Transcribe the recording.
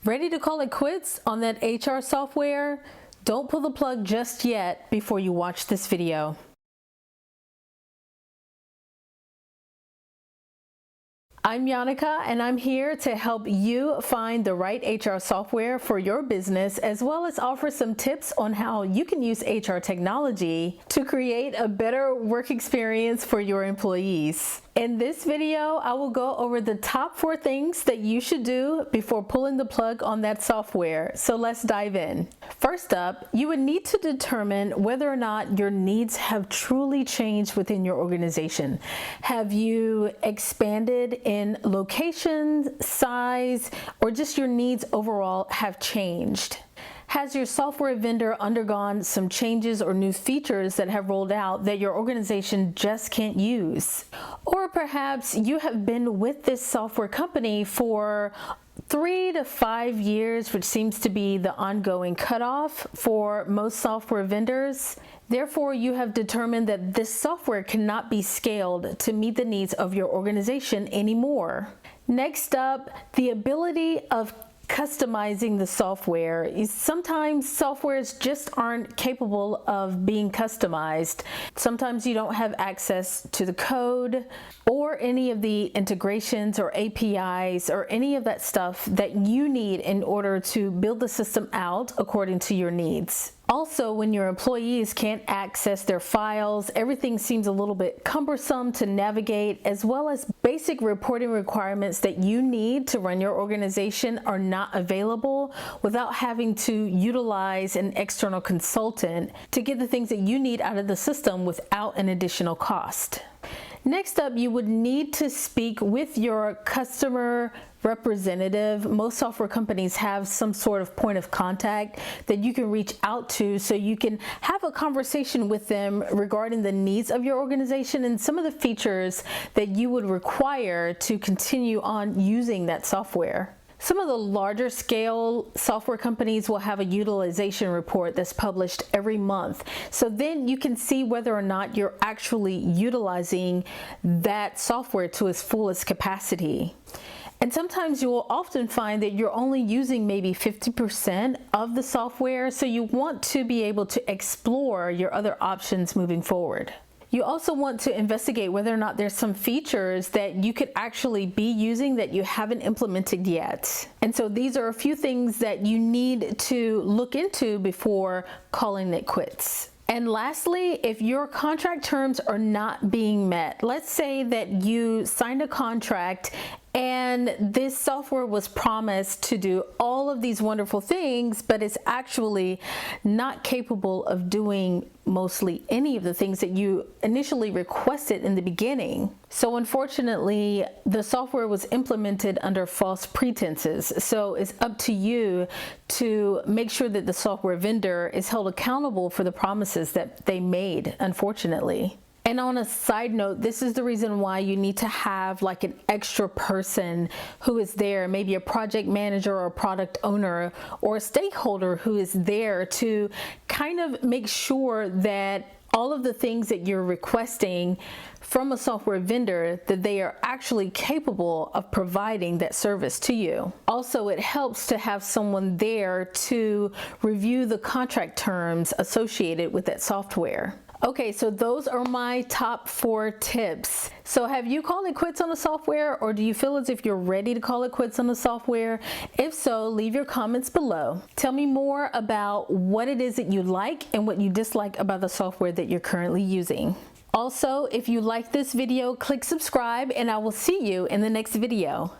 Ready to call it quits on that HR software? Don't pull the plug just yet before you watch this video. I'm Yannicka, and I'm here to help you find the right HR software for your business, as well as offer some tips on how you can use HR technology to create a better work experience for your employees. In this video, I will go over the top 4 things that you should do before pulling the plug on that software. So let's dive in. First up, you would need to determine whether or not your needs have truly changed within your organization. Have you expanded in location, size, or just your needs overall have changed? Has your software vendor undergone some changes or new features that have rolled out that your organization just can't use? Or perhaps you have been with this software company for 3 to 5 years, which seems to be the ongoing cutoff for most software vendors. Therefore, you have determined that this software cannot be scaled to meet the needs of your organization anymore. Next up, the ability of customizing the software. Sometimes softwares just aren't capable of being customized. Sometimes you don't have access to the code or any of the integrations or APIs or any of that stuff that you need in order to build the system out according to your needs. Also, when your employees can't access their files, everything seems a little bit cumbersome to navigate, as well as basic reporting requirements that you need to run your organization are not available without having to utilize an external consultant to get the things that you need out of the system without an additional cost. Next up, you would need to speak with your customer representative. Most software companies have some sort of point of contact that you can reach out to so you can have a conversation with them regarding the needs of your organization and some of the features that you would require to continue on using that software. Some of the larger scale software companies will have a utilization report that's published every month. So then you can see whether or not you're actually utilizing that software to its fullest capacity. And sometimes you will often find that you're only using maybe 50% of the software, so you want to be able to explore your other options moving forward. You also want to investigate whether or not there's some features that you could actually be using that you haven't implemented yet. And so these are a few things that you need to look into before calling it quits. And lastly, if your contract terms are not being met, let's say that you signed a contract and this software was promised to do all of these wonderful things, but it's actually not capable of doing mostly any of the things that you initially requested in the beginning. So unfortunately, the software was implemented under false pretenses. So it's up to you to make sure that the software vendor is held accountable for the promises that they made, unfortunately. And on a side note, this is the reason why you need to have like an extra person who is there, maybe a project manager or a product owner or a stakeholder who is there to kind of make sure that all of the things that you're requesting from a software vendor, that they are actually capable of providing that service to you. Also, it helps to have someone there to review the contract terms associated with that software. Okay, so those are my top 4 tips. So have you called it quits on the software, or do you feel as if you're ready to call it quits on the software? If so, leave your comments below. Tell me more about what it is that you like and what you dislike about the software that you're currently using. Also, if you like this video, click subscribe and I will see you in the next video.